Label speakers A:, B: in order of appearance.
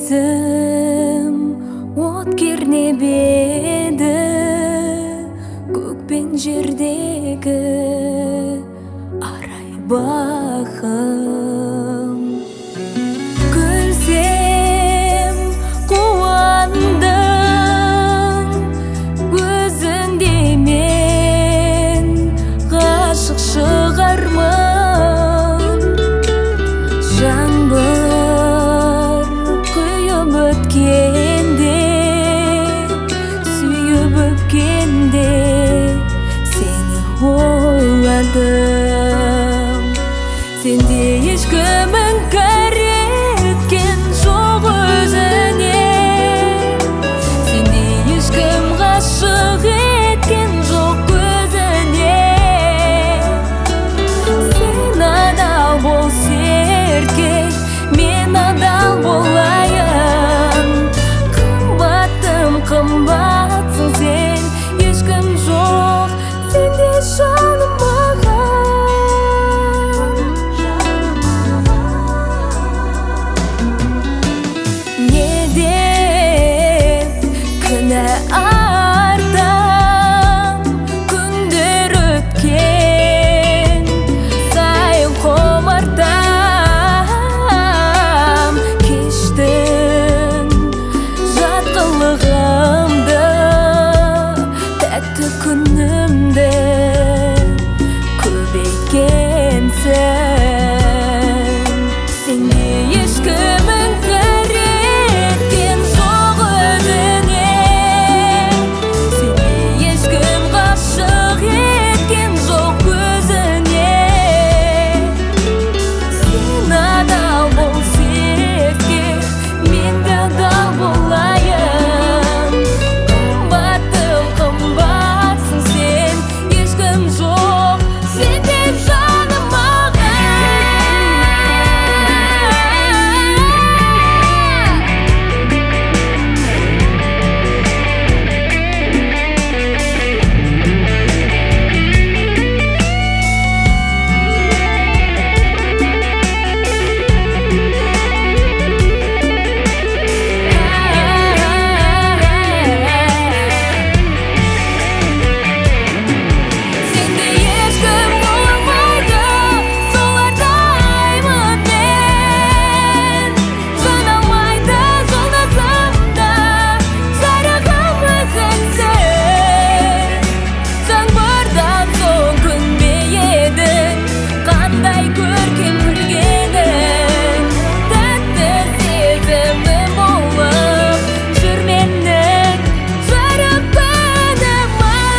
A: сезім от кернеп еді көк пен жердегі арай бақым. Күлсем қуандым өзіңде мен ғашық шығармын. Жаңбыр құйып өткенде сүйіп өпкенде сені ойладым. Сенде ешкімін кәреткен жоқ өзіне, сенде ешкім ғашық еткен жоқ көзіне. Сен адал бол серкек, мен адал болайын. Қымбаттым қымбатсың сен, ешкім жоқ сенде жаным маған. Не деп күнә артам, күндер өткен сайын құмартам. Кештің жат қылығымды, тәтті күнімді көбейткенсің. Сенде ешкімін кәреткен жоқ өзіне, сенде ешкім ғашық еткен жоқ көзіне. Сен адал бол серкек, мен де адал болайын. Қымбаттым қымбатсың сен, ешкім жоқ сенде жаным маған. Сенде ешкім болмайды, солардаймын мен. Жаналмайды жолдасымда, жарығым өзіңсің. Жаңбырдан соң күн бе едің, қандай көркем күлгенің. Тәтті сезімім болып жүр менің жарық күнім ай.